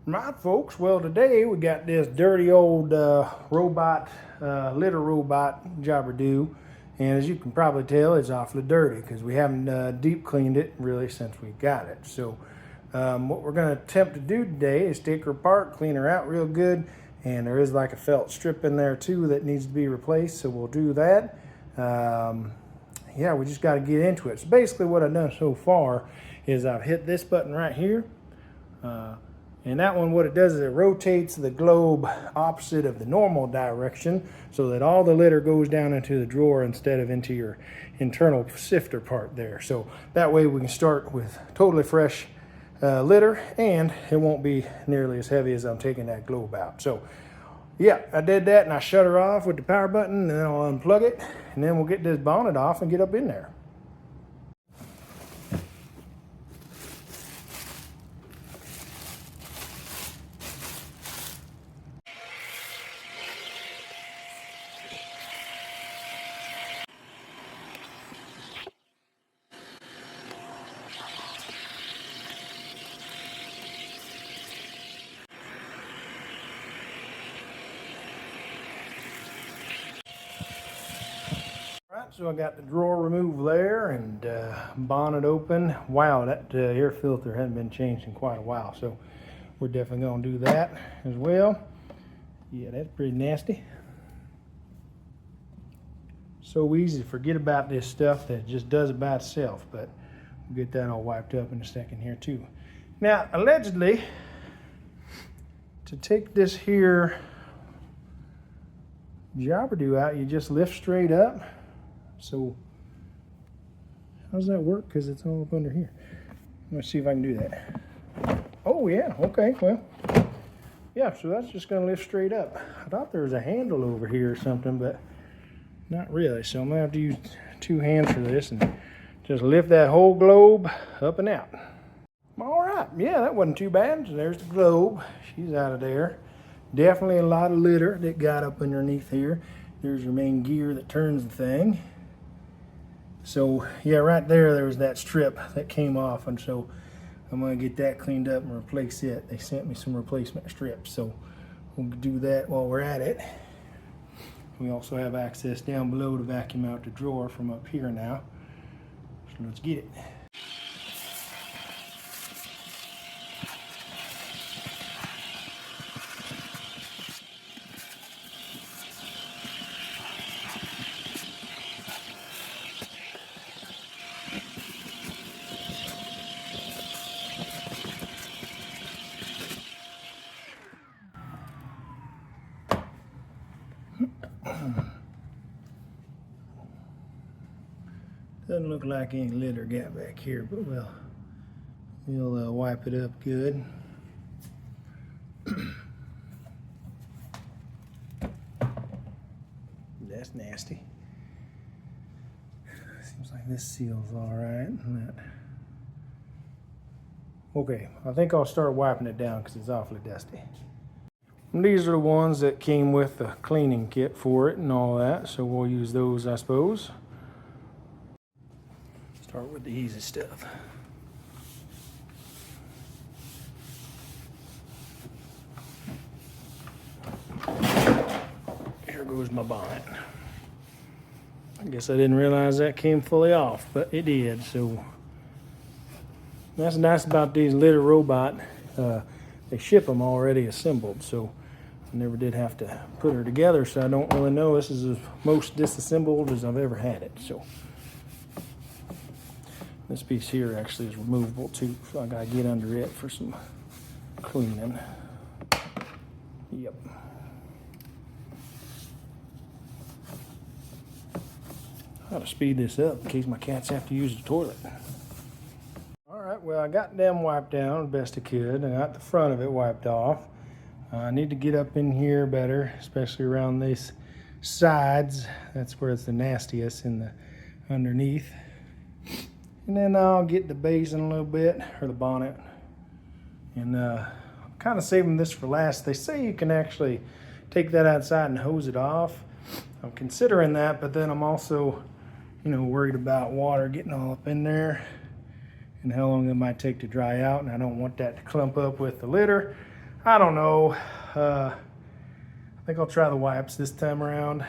Right, folks. Well, today we got this dirty old robot, litter robot jobber do, and as you can probably tell, it's awfully dirty because we haven't deep cleaned it really since we got it. So, what we're going to attempt to do today is take her apart, clean her out real good, and there is like a felt strip in there too that needs to be replaced. So we'll do that. Yeah, we just got to get into it. So basically, what I've done so far is I've hit this button right here. And that one, what it does is it rotates the globe opposite of the normal direction so that all the litter goes down into the drawer instead of into your internal sifter part there. So that way we can start with totally fresh litter, and it won't be nearly as heavy as I'm taking that globe out. So yeah, I did that, and I shut her off with the power button, and then I'll unplug it, and then we'll get this bonnet off and get up in there. Right, so I got the drawer removed there and bonnet open. Wow, that air filter hadn't been changed in quite a while, so we're definitely going to do that as well. Yeah, that's pretty nasty. So easy to forget about this stuff that just does it by itself, but we'll get that all wiped up in a second here too. Now, allegedly, to take this here jobber do out, you just lift straight up. So how does that work? Because it's all up under here. Let's see if I can do that. Oh yeah, okay, well, yeah, so that's just gonna lift straight up. I thought there was a handle over here or something, but not really. So I'm gonna have to use two hands for this and just lift that whole globe up and out. All right, yeah, that wasn't too bad. So there's the globe, she's out of there. Definitely a lot of litter that got up underneath here. There's your main gear that turns the thing. So yeah, right there was that strip that came off, and so I'm gonna get that cleaned up and replace it. They sent me some replacement strips, so we'll do that while we're at it. We also have access down below to vacuum out the drawer from up here now. So let's get it. Doesn't look like any litter got back here, but we'll wipe it up good. That's nasty. Seems like this seal's all right. Okay, I think I'll start wiping it down because it's awfully dusty. And these are the ones that came with the cleaning kit for it and all that, so we'll use those, I suppose. Start with the easy stuff. Here goes my bonnet. I guess I didn't realize that came fully off, but it did. So that's nice about these litter robot. They ship them already assembled, so I never did have to put her together, so I don't really know. This is the most disassembled as I've ever had it. So this piece here actually is removable too, so I gotta get under it for some cleaning. Yep. I gotta speed this up in case my cats have to use the toilet. All right, well, I got them wiped down the best I could. I got the front of it wiped off. I need to get up in here better, especially around these sides. That's where it's the nastiest, in the underneath. And then I'll get the basin a little bit, or the bonnet. And I'm kind of saving this for last. They say you can actually take that outside and hose it off. I'm considering that, but then I'm also, worried about water getting all up in there and how long it might take to dry out. And I don't want that to clump up with the litter. I don't know. I think I'll try the wipes this time around.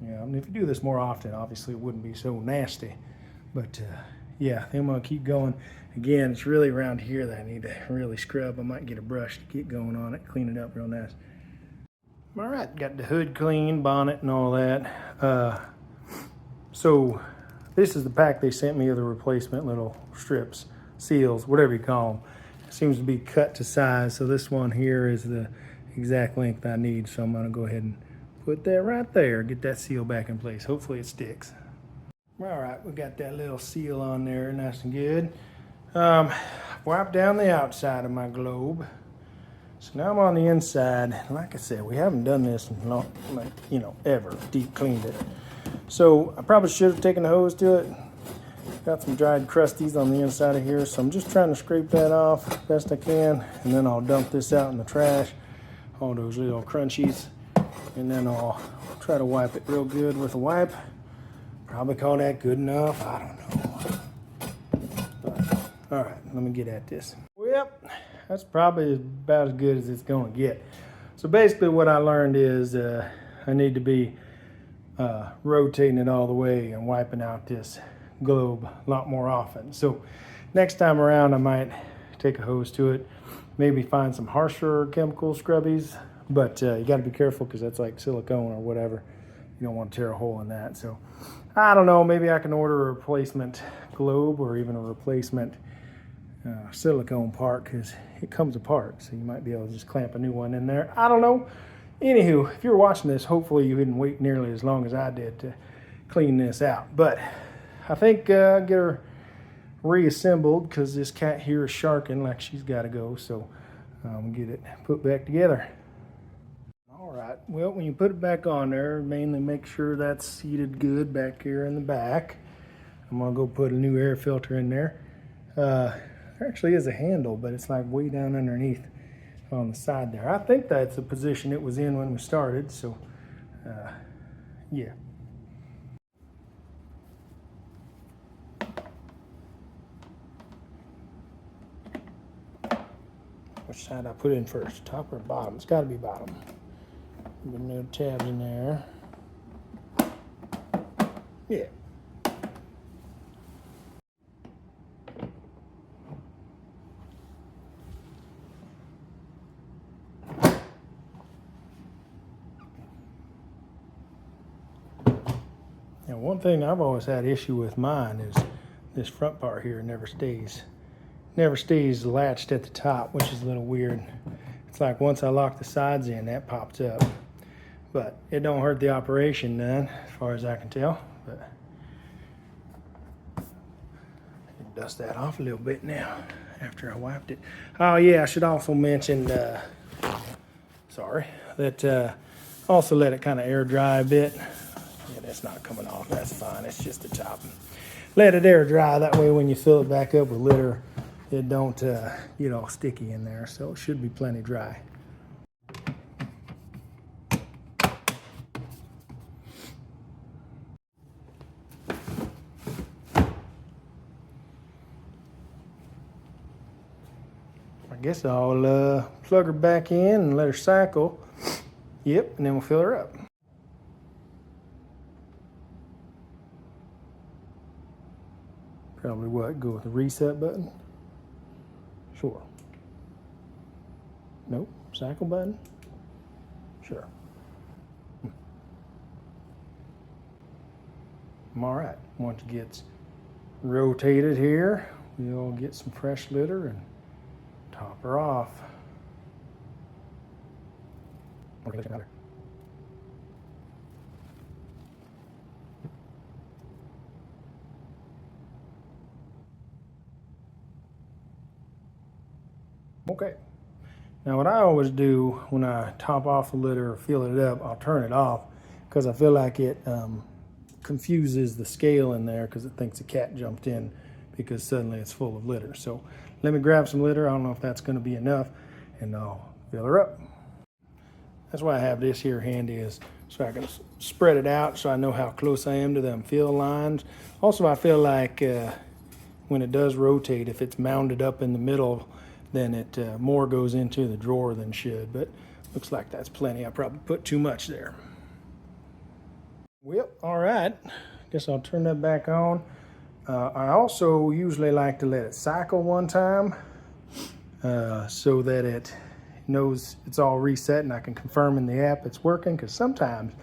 Yeah, I mean, if you do this more often, obviously it wouldn't be so nasty. But yeah, I think I'm gonna keep going. Again, it's really around here that I need to really scrub. I might get a brush to get going on it, clean it up real nice. All right, got the hood clean, bonnet and all that. So this is the pack they sent me of the replacement little strips, seals, whatever you call them. It seems to be cut to size. So this one here is the exact length I need. So I'm gonna go ahead and put that right there, get that seal back in place. Hopefully it sticks. All right, we got that little seal on there, nice and good. Wipe down the outside of my globe. So now I'm on the inside. Like I said, we haven't done this in long, like, you know, ever, deep cleaned it. So I probably should have taken the hose to it. Got some dried crusties on the inside of here, so I'm just trying to scrape that off best I can, and then I'll dump this out in the trash, all those little crunchies, and then I'll try to wipe it real good with a wipe. Probably call that good enough, I don't know. All right, let me get at this. Well, that's probably about as good as it's gonna get. So basically what I learned is I need to be rotating it all the way and wiping out this globe a lot more often. So next time around I might take a hose to it, maybe find some harsher chemical scrubbies, but you got to be careful because that's like silicone or whatever. You don't want to tear a hole in that. So I don't know, maybe I can order a replacement globe or even a replacement silicone part, because it comes apart, so you might be able to just clamp a new one in there. I don't know. Anywho, if you're watching this, hopefully you didn't wait nearly as long as I did to clean this out. But I think I'll get her reassembled because this cat here is sharking like she's got to go. So get it put back together. All right. Well, when you put it back on there, mainly make sure that's seated good back here in the back. I'm going to go put a new air filter in there. There actually is a handle, but it's like way down underneath on the side there. I think that's the position it was in when we started, so yeah. Which side I put in first, top or bottom? It's got to be bottom. Put no tabs in there. Yeah. Now, one thing I've always had issue with mine is this front part here never stays latched at the top, which is a little weird. It's like once I lock the sides in, that pops up. But it don't hurt the operation none, as far as I can tell. But I can dust that off a little bit now after I wiped it. Oh yeah, I should also mention, that also let it kind of air dry a bit. Yeah, that's not coming off, that's fine, it's just the top. Let it air dry, that way when you fill it back up with litter, it don't get all sticky in there, so it should be plenty dry. I guess I'll plug her back in and let her cycle. Yep, and then we'll fill her up. Probably what, go with the reset button? Sure. Nope, cycle button? Sure. All right, once it gets rotated here, we'll get some fresh litter and top her off. Okay. Now what I always do when I top off the litter or fill it up, I'll turn it off because I feel like it confuses the scale in there because it thinks a cat jumped in because suddenly it's full of litter. So let me grab some litter. I don't know if that's going to be enough, and I'll fill her up. That's why I have this here handy, is so I can spread it out so I know how close I am to them fill lines. Also, I feel like when it does rotate, if it's mounded up in the middle, then it more goes into the drawer than should. But looks like that's plenty. I probably put too much there. Well, all right. Guess I'll turn that back on. I also usually like to let it cycle one time so that it knows it's all reset and I can confirm in the app it's working, because sometimes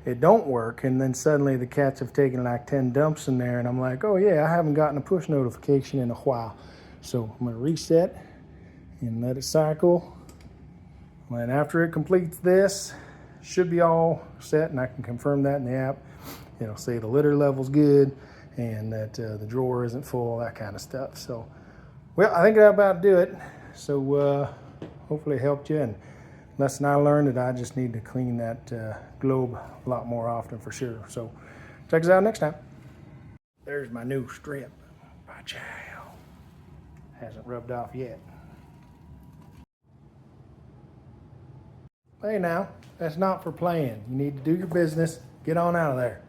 it don't work and then suddenly the cats have taken like 10 dumps in there and I'm like, oh yeah, I haven't gotten a push notification in a while. So I'm going to reset and let it cycle. And after it completes this, should be all set, and I can confirm that in the app. It'll say the litter level's good and that the drawer isn't full, that kind of stuff. So, well, I think that'll about do it. So hopefully it helped you. And lesson I learned that I just need to clean that globe a lot more often for sure. So check us out next time. There's my new strip. Ba-chow. Hasn't rubbed off yet. Hey now, that's not for playing. You need to do your business. Get on out of there.